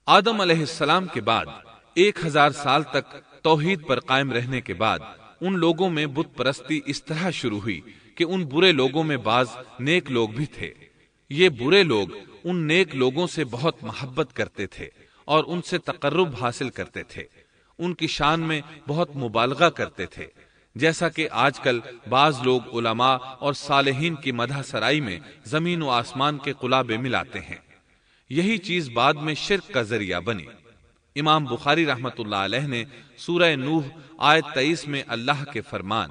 آدم علیہ السلام کے بعد 1000 سال تک توحید پر قائم رہنے کے بعد ان لوگوں میں بت پرستی اس طرح شروع ہوئی کہ ان برے لوگوں میں بعض نیک لوگ بھی تھے۔ یہ برے لوگ ان نیک لوگوں سے بہت محبت کرتے تھے اور ان سے تقرب حاصل کرتے تھے، ان کی شان میں بہت مبالغہ کرتے تھے، جیسا کہ آج کل بعض لوگ علماء اور صالحین کی مدح سرائی میں زمین و آسمان کے قلابے ملاتے ہیں۔ یہی چیز بعد میں شرک کا ذریعہ بنی۔ امام بخاری رحمت اللہ علیہ نے سورہ نوح آیت 23 میں اللہ کے فرمان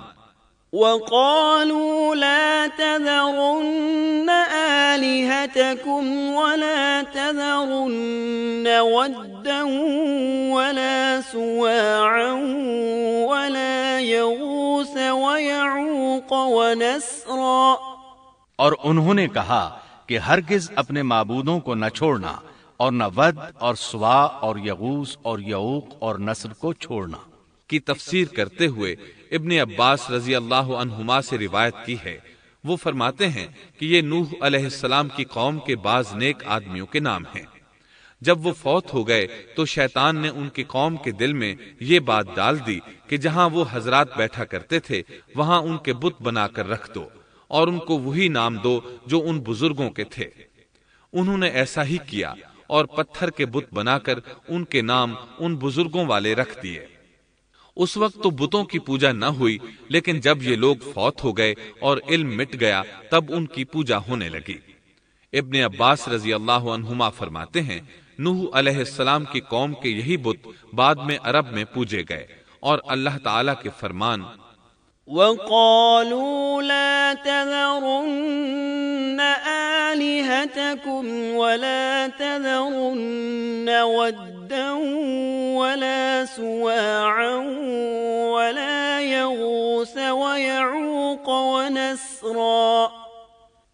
وَقَالُوا لَا تَذَرُنَّ آلِهَتَكُمْ وَلَا تَذَرُنَّ وَدًّا وَلَا سُوَاعًا وَلَا يَغُوثَ وَيَعُوقَ وَنَسْرًا، اور انہوں نے کہا کہ ہرگز اپنے معبودوں کو نہ چھوڑنا اور نہ ود اور سوا اور یغوث اور یعوق اور نصر کو چھوڑنا کی تفسیر کرتے ہوئے ابن عباس رضی اللہ عنہما سے روایت کی ہے۔ وہ فرماتے ہیں کہ یہ نوح علیہ السلام کی قوم کے بعض نیک آدمیوں کے نام ہیں۔ جب وہ فوت ہو گئے تو شیطان نے ان کی قوم کے دل میں یہ بات ڈال دی کہ جہاں وہ حضرات بیٹھا کرتے تھے وہاں ان کے بت بنا کر رکھ دو اور ان کو وہی نام دو جو ان بزرگوں کے تھے۔ انہوں نے ایسا ہی کیا اور پتھر کے بت بنا کر ان کے نام ان بزرگوں والے رکھ دیے۔ اس وقت تو بتوں کی پوجا نہ ہوئی، لیکن جب یہ لوگ فوت ہو گئے اور علم مٹ گیا تب ان کی پوجا ہونے لگی۔ ابن عباس رضی اللہ عنہما فرماتے ہیں نوح علیہ السلام کی قوم کے یہی بت بعد میں عرب میں پوجے گئے، اور اللہ تعالی کے فرمان وَقَالُوا لَا تَذَرُنَّ آلِهَتَكُمْ وَلَا تَذَرُنَّ وَدًّا وَلَا سُوَاعًا وَلَا يَغُوثَ وَيَعُوقَ وَنَسْرًا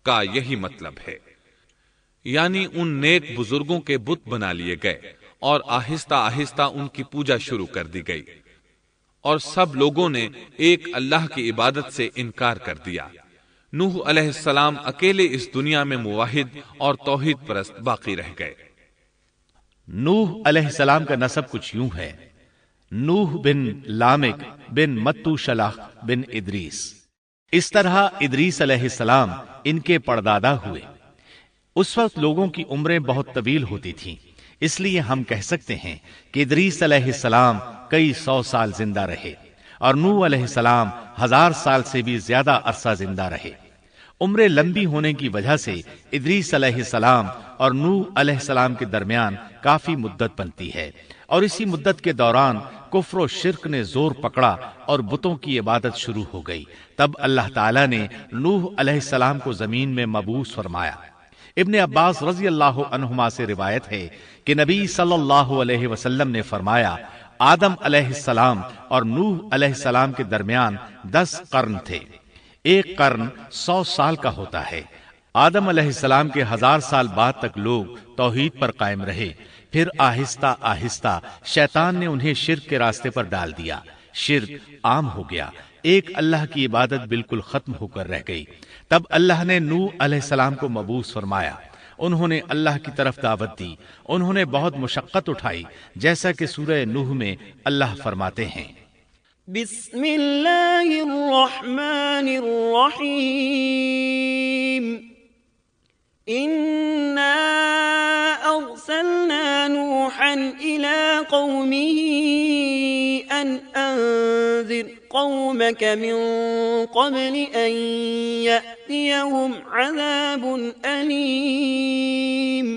کا یہی مطلب ہے، یعنی ان نیک بزرگوں کے بت بنا لیے گئے اور آہستہ آہستہ ان کی پوجا شروع کر دی گئی، اور سب لوگوں نے ایک اللہ کی عبادت سے انکار کر دیا۔ نوح علیہ السلام اکیلے اس دنیا میں موحد اور توحید پرست باقی رہ گئے۔ نوح علیہ السلام کا نسب کچھ یوں ہے: نوح بن لامک بن متو شلح بن ادریس۔ اس طرح ادریس علیہ السلام ان کے پردادا ہوئے۔ اس وقت لوگوں کی عمریں بہت طویل ہوتی تھیں، اس لیے ہم کہہ سکتے ہیں کہ ادریس علیہ السلام کئی 100 سال زندہ رہے اور نوح علیہ السلام 1000 سال سے بھی زیادہ عرصہ زندہ رہے۔ عمریں لمبی ہونے کی وجہ سے ادریس علیہ السلام اور نوح علیہ السلام کے درمیان کافی مدت بنتی ہے، اور اسی مدت کے دوران کفر و شرک نے زور پکڑا اور بتوں کی عبادت شروع ہو گئی۔ تب اللہ تعالیٰ نے نوح علیہ السلام کو زمین میں مبعوث فرمایا۔ ابن عباس رضی اللہ عنہما سے روایت ہے کہ نبی صلی اللہ علیہ وسلم نے فرمایا آدم علیہ السلام اور نوح علیہ السلام کے درمیان 10 قرن تھے۔ ایک قرن 100 سال کا ہوتا ہے۔ آدم علیہ السلام کے 1000 سال بعد تک لوگ توحید پر قائم رہے، پھر آہستہ آہستہ شیطان نے انہیں شرک کے راستے پر ڈال دیا، شرک عام ہو گیا، ایک اللہ کی عبادت بالکل ختم ہو کر رہ گئی۔ تب اللہ نے نوح علیہ السلام کو مبعوث فرمایا، انہوں نے اللہ کی طرف دعوت دی، انہوں نے بہت مشقت اٹھائی، جیسا کہ سورہ نوح میں اللہ فرماتے ہیں بسم اللہ الرحمن الرحیم انا ارسلنا نوحا الى قومه ان انذر قومك من قبل ان يأتيهم عذاب أليم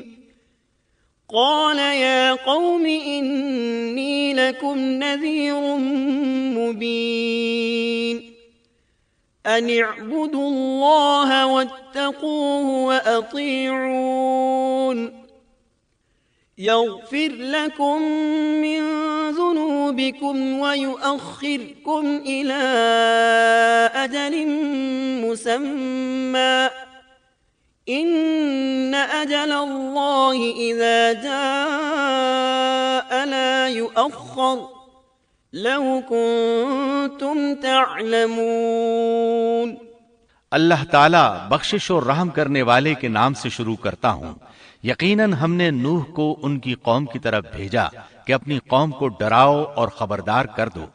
قال يا قوم إني لكم نذير مبين أن اعبدوا الله واتقوه وأطيعون يغفر لكم من ذنوبكم ويؤخركم إلى أجل مسمى إن أجل الله إذا جاء لا يؤخر لو كنتم تعلمون۔ اللہ تعالیٰ بخشش اور رحم کرنے والے کے نام سے شروع کرتا ہوں۔ یقیناً ہم نے نوح کو ان کی قوم کی طرف بھیجا کہ اپنی قوم کو ڈراؤ اور خبردار کر دو،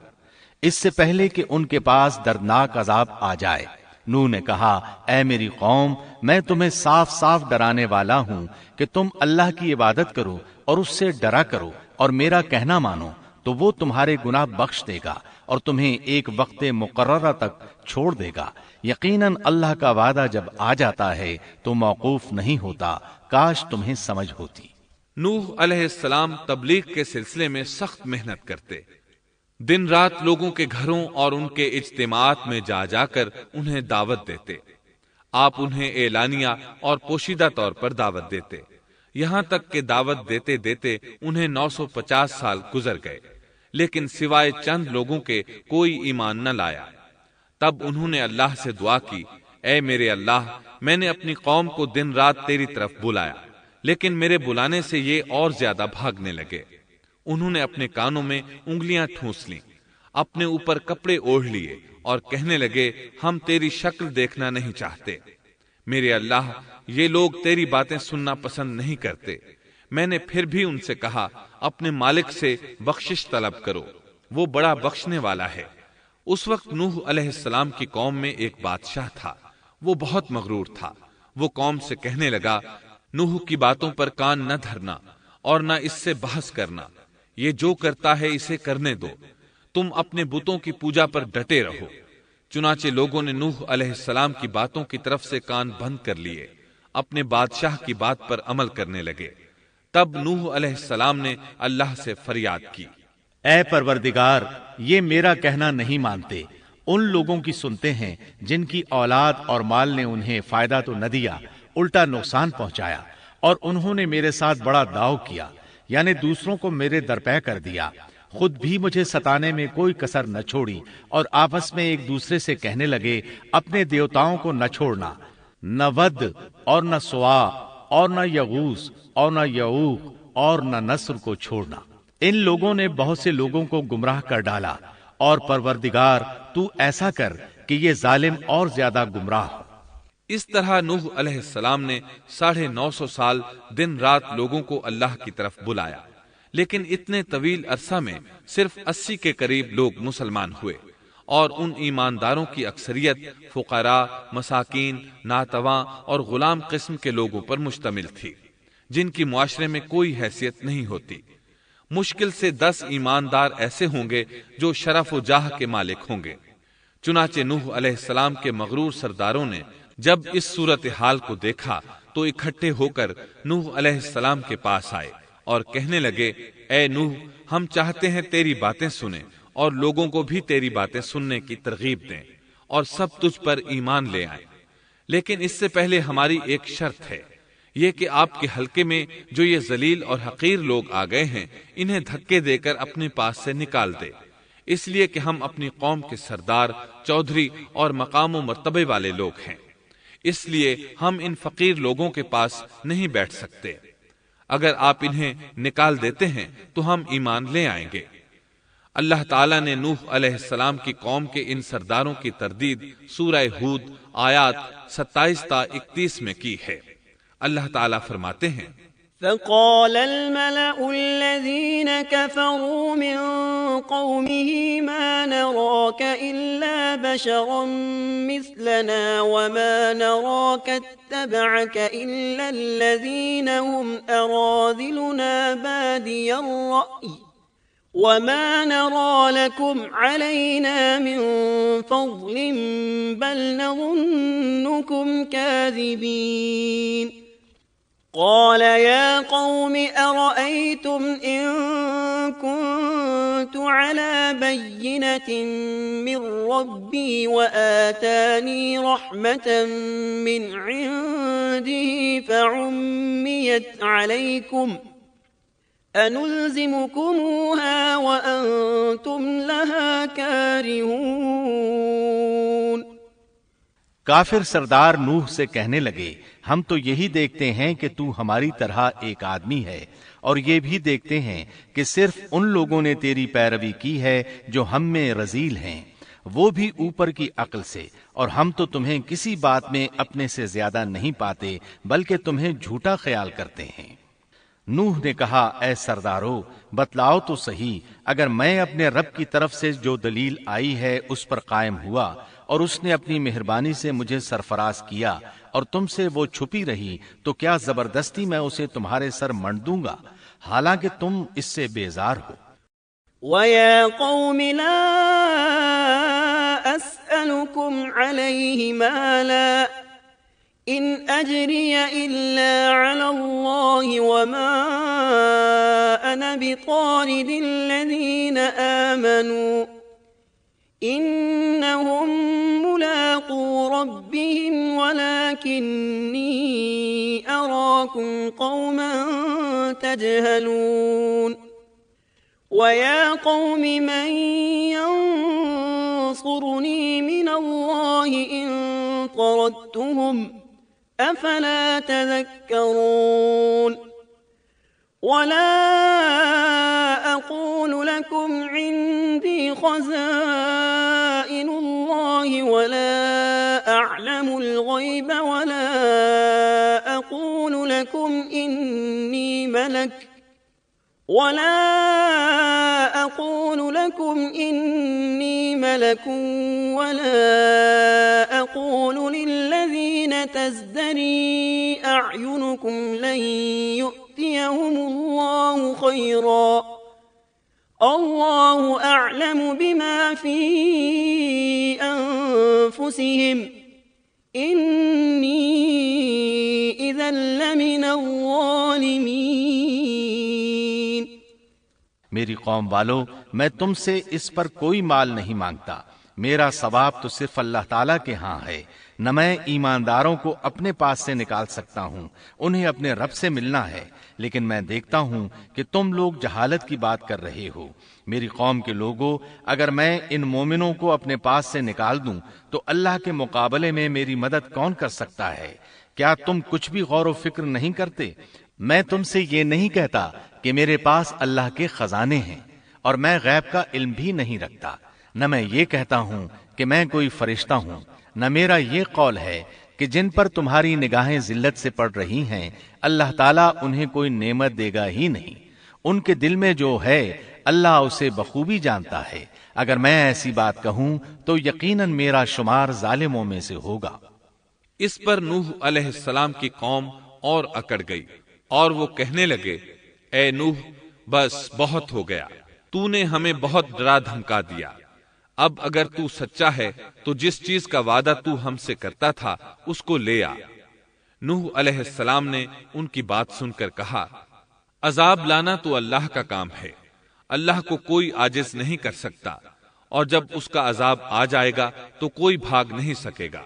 اس سے پہلے کہ ان کے پاس دردناک عذاب آ جائے۔ نوح نے کہا، اے میری قوم، میں تمہیں صاف صاف ڈرانے والا ہوں کہ تم اللہ کی عبادت کرو اور اس سے ڈرا کرو اور میرا کہنا مانو، تو وہ تمہارے گناہ بخش دے گا اور تمہیں ایک وقت مقررہ تک چھوڑ دے گا۔ یقیناً اللہ کا وعدہ جب آ جاتا ہے تو موقوف نہیں ہوتا، کاش تمہیں سمجھ ہوتی۔ نوح علیہ السلام تبلیغ کے سلسلے میں سخت محنت کرتے، دن رات لوگوں کے گھروں اور ان کے اجتماعات میں جا جا کر انہیں دعوت دیتے۔ آپ انہیں اعلانیہ اور پوشیدہ طور پر دعوت دیتے، یہاں تک کہ دعوت دیتے دیتے انہیں 950 سال گزر گئے، لیکن سوائے چند لوگوں کے کوئی ایمان نہ لایا۔ تب انہوں نے اللہ سے دعا کی، اے میرے اللہ، میں نے اپنی قوم کو دن رات تیری طرف بلایا، لیکن میرے بلانے سے یہ اور زیادہ بھاگنے لگے۔ انہوں نے اپنے کانوں میں انگلیاں ٹھونس لیں، اپنے اوپر کپڑے اوڑھ لیے اور کہنے لگے، ہم تیری شکل دیکھنا نہیں چاہتے۔ میرے اللہ، یہ لوگ تیری باتیں سننا پسند نہیں کرتے۔ میں نے پھر بھی ان سے کہا، اپنے مالک سے بخشش طلب کرو، وہ بڑا بخشنے والا ہے۔ اس وقت نوح علیہ السلام کی قوم میں ایک بادشاہ تھا، وہ بہت مغرور تھا۔ وہ قوم سے کہنے لگا، نوح کی باتوں پر کان نہ دھرنا اور نہ اس سے بحث کرنا، یہ جو کرتا ہے اسے کرنے دو، تم اپنے بتوں کی پوجا پر ڈٹے رہو۔ چنانچہ لوگوں نے نوح علیہ السلام کی باتوں کی طرف سے کان بند کر لیے، اپنے بادشاہ کی بات پر عمل کرنے لگے۔ تب نوح علیہ السلام نے اللہ سے فریاد کی، اے پروردگار، یہ میرا کہنا نہیں مانتے، ان لوگوں کی سنتے ہیں جن کی اولاد اور مال نے انہیں فائدہ تو نہ دیا، الٹا نقصان پہنچایا، اور انہوں نے میرے ساتھ بڑا داؤ کیا، یعنی دوسروں کو میرے درپے کر دیا، خود بھی مجھے ستانے میں کوئی کسر نہ چھوڑی، اور آپس میں ایک دوسرے سے کہنے لگے، اپنے دیوتاؤں کو نہ چھوڑنا، نہ ود اور نہ سوا اور نہ یغوث اور نہ یعوق اور نہ نصر کو چھوڑنا۔ ان لوگوں نے بہت سے لوگوں کو گمراہ کر ڈالا، اور پروردگار تو ایسا کر کہ یہ ظالم اور زیادہ گمراہ ہو۔ اس طرح نوح علیہ السلام نے 950 سال دن رات لوگوں کو اللہ کی طرف بلایا، لیکن اتنے طویل عرصہ میں صرف 80 کے قریب لوگ مسلمان ہوئے، اور ان ایمانداروں کی اکثریت فقراء، مساکین، ناتواں اور غلام قسم کے لوگوں پر مشتمل تھی، جن کی معاشرے میں کوئی حیثیت نہیں ہوتی۔ مشکل سے 10 ایماندار ایسے ہوں گے جو شرف و جاہ کے مالک ہوں گے۔ چنانچہ نوح علیہ السلام کے مغرور سرداروں نے جب اس صورتحال کو دیکھا تو اکٹھے ہو کر نوح علیہ السلام کے پاس آئے اور کہنے لگے، اے نوح، ہم چاہتے ہیں تیری باتیں سنیں اور لوگوں کو بھی تیری باتیں سننے کی ترغیب دیں اور سب تجھ پر ایمان لے آئیں، لیکن اس سے پہلے ہماری ایک شرط ہے، یہ کہ آپ کے حلقے میں جو یہ ذلیل اور حقیر لوگ آ گئے ہیں انہیں دھکے دے کر اپنے پاس سے نکال دے، اس لیے کہ ہم اپنی قوم کے سردار، چودھری اور مقام و مرتبے والے لوگ ہیں، اس لیے ہم ان فقیر لوگوں کے پاس نہیں بیٹھ سکتے۔ اگر آپ انہیں نکال دیتے ہیں تو ہم ایمان لے آئیں گے۔ اللہ تعالیٰ نے نوح علیہ السلام کی قوم کے ان سرداروں کی تردید سورہ ہود آیات 27 تا 31 میں کی ہے۔ اللہ تعالیٰ فرماتے ہیں، فقال الملأ الذين كفروا من قومه ما نراك إلا بشرا مثلنا وما نراك اتبعك إلا الذين هم أراذلنا بادي الرأي وما نرى لكم علينا من فضل بل نظنكم كاذبين قال يا قوم أرأيتم إن كنت على بينة من ربي وآتاني رحمة من عنده فعميت عليكم أنلزمكموها وأنتم لها كارهون۔ کافر سردار نوح سے کہنے لگے، ہم تو یہی دیکھتے ہیں کہ تو ہماری طرح ایک آدمی ہے، اور یہ بھی دیکھتے ہیں کہ صرف ان لوگوں نے تیری پیروی کی ہے جو ہم میں رذیل ہیں، وہ بھی اوپر کی عقل سے، اور ہم تو تمہیں کسی بات میں اپنے سے زیادہ نہیں پاتے بلکہ تمہیں جھوٹا خیال کرتے ہیں۔ نوح نے کہا، اے سردارو بتلاؤ تو صحیح، اگر میں اپنے رب کی طرف سے جو دلیل آئی ہے اس پر قائم ہوا اور اس نے اپنی مہربانی سے مجھے سرفراز کیا اور تم سے وہ چھپی رہی، تو کیا زبردستی میں اسے تمہارے سر منڈ دوں گا حالانکہ تم اس سے بیزار ہو؟ وَيَا قَوْمِ لَا أَسْأَلُكُمْ عَلَيْهِ مَالًا إِنْ أَجْرِيَ إِلَّا عَلَى اللَّهِ وَمَا أَنَا بِطَارِدِ الَّذِينَ آمَنُوا إِنَّهُمْ مُلَاقُو رَبِّهِمْ وَلَكِنِّي أَرَاكُمْ قَوْمًا تَجْهَلُونَ وَيَا قَوْمِ مَنْ يَنصُرُنِي مِنَ اللَّهِ إِن طَرَدتُّهُمْ أَفَلَا تَذَكَّرُونَ وَلَا أَقُولُ لَكُمْ عِندِي خَزَائِنُ اللَّهِ وَلَا أَعْلَمُ الْغَيْبَ وَلَا أَقُولُ لَكُمْ إِنِّي مَلَكٌ وَلَا أَقُولُ لِلَّذِينَ تَزْدَرِي أَعْيُنُكُمْ لَن يُؤْتِيَهُمُ اللَّهُ خَيْرًا اللَّهُ أَعْلَمُ بِمَا فِي أَنفُسِهِمْ إِنِّي إِذًا لَّمِنَ الظَّالِمِينَ۔ میری قوم والو، میں تم سے اس پر کوئی مال نہیں مانگتا، میرا ثواب تو صرف اللہ تعالیٰ کے ہاں ہے، نہ میں ایمانداروں کو اپنے پاس سے نکال سکتا ہوں، انہیں اپنے رب سے ملنا ہے، لیکن میں دیکھتا ہوں کہ تم لوگ جہالت کی بات کر رہے ہو۔ میری قوم کے لوگوں، اگر میں ان مومنوں کو اپنے پاس سے نکال دوں تو اللہ کے مقابلے میں میری مدد کون کر سکتا ہے؟ کیا تم کچھ بھی غور و فکر نہیں کرتے؟ میں تم سے یہ نہیں کہتا کہ میرے پاس اللہ کے خزانے ہیں اور میں غیب کا علم بھی نہیں رکھتا، نہ میں یہ کہتا ہوں کہ میں کوئی فرشتہ ہوں، نہ میرا یہ قول ہے کہ جن پر تمہاری نگاہیں ذلت سے پڑ رہی ہیں اللہ تعالیٰ انہیں کوئی نعمت دے گا ہی نہیں، ان کے دل میں جو ہے اللہ اسے بخوبی جانتا ہے۔ اگر میں ایسی بات کہوں تو یقیناً میرا شمار ظالموں میں سے ہوگا۔ اس پر نوح علیہ السلام کی قوم اور اکڑ گئی اور وہ کہنے لگے، اے نوح بس بہت ہو گیا، تو نے ہمیں بہت ڈرا دھمکا دیا، اب اگر تو سچا ہے تو جس چیز کا وعدہ تو ہم سے کرتا تھا اس کو لے آ۔ نوح علیہ السلام نے ان کی بات سن کر کہا، عذاب لانا تو اللہ کا کام ہے، اللہ کو کوئی عاجز نہیں کر سکتا، اور جب اس کا عذاب آ جائے گا تو کوئی بھاگ نہیں سکے گا۔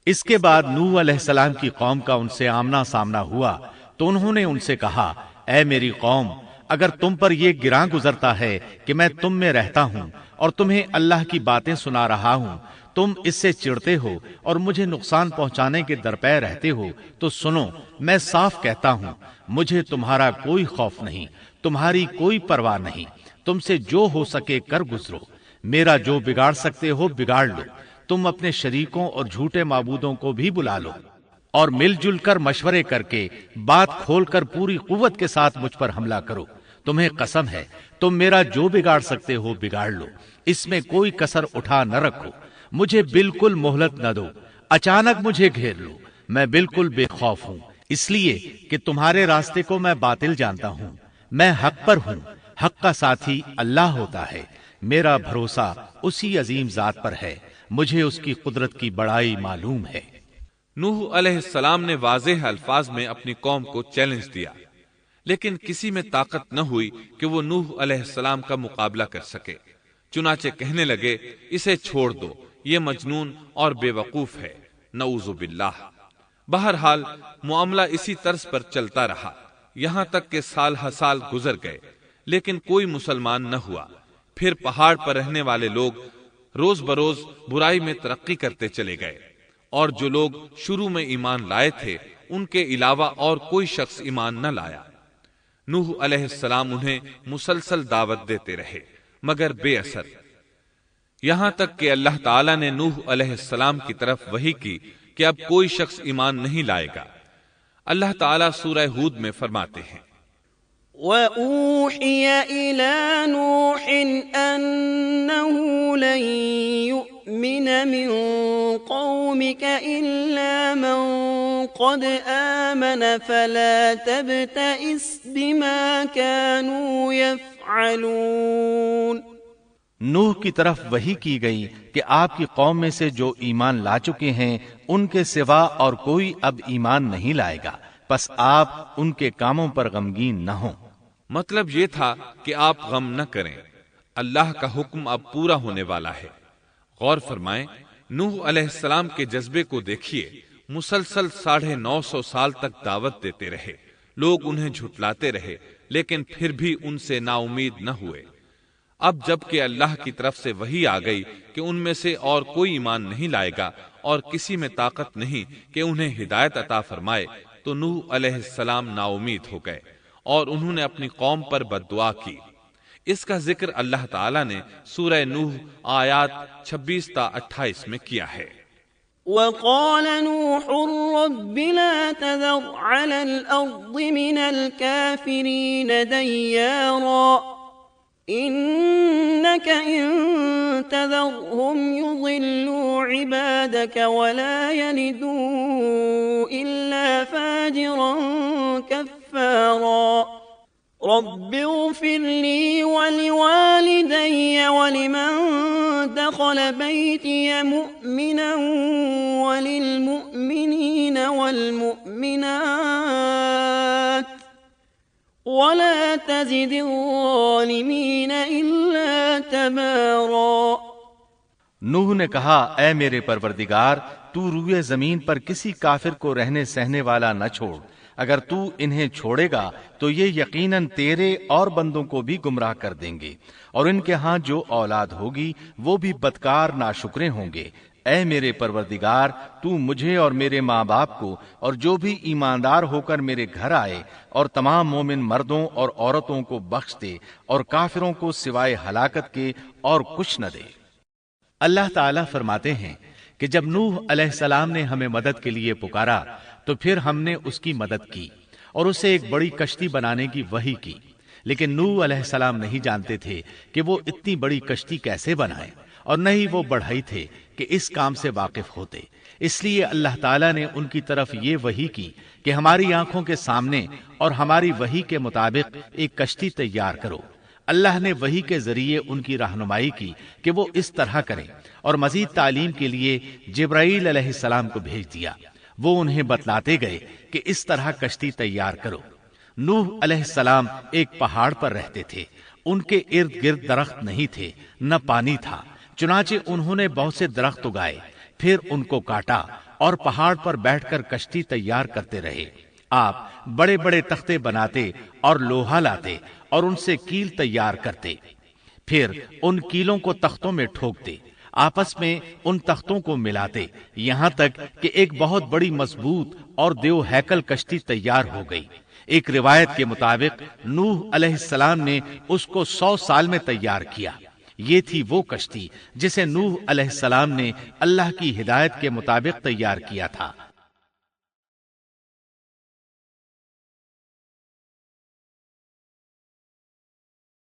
اس کے بعد نوح علیہ السلام کی قوم کا ان سے آمنا سامنا ہوا تو انہوں نے ان سے کہا، اے میری قوم، اگر تم پر یہ گراں گزرتا ہے کہ میں تم میں رہتا ہوں اور تمہیں اللہ کی باتیں سنا رہا ہوں، تم اس سے چڑھتے ہو اور مجھے نقصان پہنچانے کے درپے رہتے ہو، تو سنو، میں صاف کہتا ہوں، مجھے تمہارا کوئی خوف نہیں، تمہاری کوئی پرواہ نہیں، تم سے جو ہو سکے کر گزرو، میرا جو بگاڑ سکتے ہو بگاڑ لو، تم اپنے شریکوں اور جھوٹے معبودوں کو بھی بلا لو اور مل جل کر مشورے کر کے بات کھول کر پوری قوت کے ساتھ مجھ پر حملہ کرو، تمہیں قسم ہے تم میرا جو بگاڑ سکتے ہو بگاڑ لو، اس میں کوئی کسر اٹھا نہ رکھو، مجھے بالکل مہلت نہ دو، اچانک مجھے گھیر لو، میں بالکل بے خوف ہوں، اس لیے کہ تمہارے راستے کو میں باطل جانتا ہوں، میں حق پر ہوں، حق کا ساتھی اللہ ہوتا ہے، میرا بھروسہ اسی عظیم ذات پر ہے، مجھے اس کی قدرت کی بڑائی معلوم ہے۔ نوح علیہ السلام نے واضح الفاظ میں اپنی قوم کو چیلنج دیا، لیکن کسی میں طاقت نہ ہوئی کہ وہ نوح علیہ السلام کا مقابلہ کر سکے، چنانچہ کہنے لگے، اسے چھوڑ دو، یہ مجنون اور بے وقوف ہے، نعوذ باللہ۔ بہرحال معاملہ اسی طرز پر چلتا رہا، یہاں تک کہ سال ہر سال گزر گئے، لیکن کوئی مسلمان نہ ہوا۔ پھر پہاڑ پر رہنے والے لوگ روز بروز برائی میں ترقی کرتے چلے گئے، اور جو لوگ شروع میں ایمان لائے تھے ان کے علاوہ اور کوئی شخص ایمان نہ لایا۔ نوح علیہ السلام انہیں مسلسل دعوت دیتے رہے مگر بے اثر۔ یہاں تک کہ اللہ تعالیٰ نے نوح علیہ السلام کی طرف وحی کی کہ اب کوئی شخص ایمان نہیں لائے گا۔ اللہ تعالیٰ سورہ ہود میں فرماتے ہیں وَأُوحِيَ إِلَى نُوحٍ أَنَّهُ لَن يُؤْمِنَ مِن قَوْمِكَ إِلَّا مَن قَدْ آمَنَ فَلَا تَبْتَئِسْ بِمَا كَانُوا يَفْعَلُونَ۔ نوح کی طرف وحی کی گئی کہ آپ کی قوم میں سے جو ایمان لا چکے ہیں ان کے سوا اور کوئی اب ایمان نہیں لائے گا، پس آپ ان کے کاموں پر غمگین نہ ہوں۔ مطلب یہ تھا کہ آپ غم نہ کریں، اللہ کا حکم اب پورا ہونے والا ہے۔ غور فرمائیں، نوح علیہ السلام کے جذبے کو دیکھیے، مسلسل 950 سال تک دعوت دیتے رہے، لوگ انہیں جھٹلاتے رہے، لیکن پھر بھی ان سے نا امید نہ ہوئے۔ اب جب کہ اللہ کی طرف سے وحی آ گئی کہ ان میں سے اور کوئی ایمان نہیں لائے گا اور کسی میں طاقت نہیں کہ انہیں ہدایت عطا فرمائے، تو نوح علیہ السلام نا امید ہو گئے اور انہوں نے اپنی قوم پر بد دعا کی۔ اس کا ذکر اللہ تعالیٰ نے سورہ نوح آیات 26 تا 28 میں کیا ہے۔ وَقَالَ نُوحٌ رَبِّ لَا تَذَرْ عَلَى الْأَرْضِ مِنَ الْكَافِرِينَ دَيَّارًا إِنَّكَ إِن تَذَرْهُمْ يُضِلُّوا عِبَادَكَ وَلَا يَلِدُوا إِلَّا فَاجِرًا كَفَّارًا رَبِّ اغْفِرْ لِي وَلِوَالِدَيَّ وَلِمَن دَخَلَ بَيْتِيَ مُؤْمِنًا وَلِلْمُؤْمِنِينَ وَالْمُؤْمِنَاتِ وَلَا تَزِدِ الظَّالِمِينَ إِلَّا تَبَارًا۔ نوح نے کہا، اے میرے پروردگار، تو روئے زمین پر کسی کافر کو رہنے سہنے والا نہ چھوڑ۔ اگر تو انہیں چھوڑے گا تو یہ یقیناً تیرے اور بندوں کو بھی گمراہ کر دیں گے، اور ان کے ہاں جو اولاد ہوگی وہ بھی بدکار ناشکرے ہوں گے۔ اے میرے پروردگار، تو مجھے اور میرے ماں باپ کو اور جو بھی ایماندار ہو کر میرے گھر آئے اور تمام مومن مردوں اور عورتوں کو بخش دے، اور کافروں کو سوائے ہلاکت کے اور کچھ نہ دے۔ اللہ تعالیٰ فرماتے ہیں کہ جب نوح علیہ السلام نے ہمیں مدد کے لیے پکارا تو پھر ہم نے اس کی مدد کی اور اسے ایک بڑی کشتی بنانے کی وحی کی، لیکن نوح علیہ السلام نہیں جانتے تھے کہ وہ اتنی بڑی کشتی کیسے بنائیں، اور نہ ہی وہ بڑھئی تھے کہ اس کام سے واقف ہوتے۔ اس لیے اللہ تعالیٰ نے ان کی طرف یہ وحی کی کہ ہماری آنکھوں کے سامنے اور ہماری وحی کے مطابق ایک کشتی تیار کرو۔ اللہ نے وحی کے ذریعے ان کی رہنمائی کی کہ وہ اس طرح کریں، اور مزید تعلیم کے لیے جبرائیل علیہ السلام کو بھیج دیا۔ وہ انہیں بتلاتے گئے کہ اس طرح کشتی تیار کرو۔ نوح علیہ السلام ایک پہاڑ پر رہتے تھے، ان کے ارد گرد درخت نہیں تھے، نہ پانی تھا، چنانچہ انہوں نے بہت سے درخت اگائے، پھر ان کو کاٹا اور پہاڑ پر بیٹھ کر کشتی تیار کرتے رہے۔ آپ بڑے بڑے تختے بناتے اور لوہا لاتے اور ان سے کیل تیار کرتے، پھر ان کیلوں کو تختوں میں ٹھوکتے، آپس میں ان تختوں کو ملاتے، یہاں تک کہ ایک بہت بڑی مضبوط اور دیو ہیکل کشتی تیار ہو گئی۔ ایک روایت کے مطابق نوح علیہ السلام نے اس کو 100 سال میں تیار کیا۔ یہ تھی وہ کشتی جسے نوح علیہ السلام نے اللہ کی ہدایت کے مطابق تیار کیا تھا۔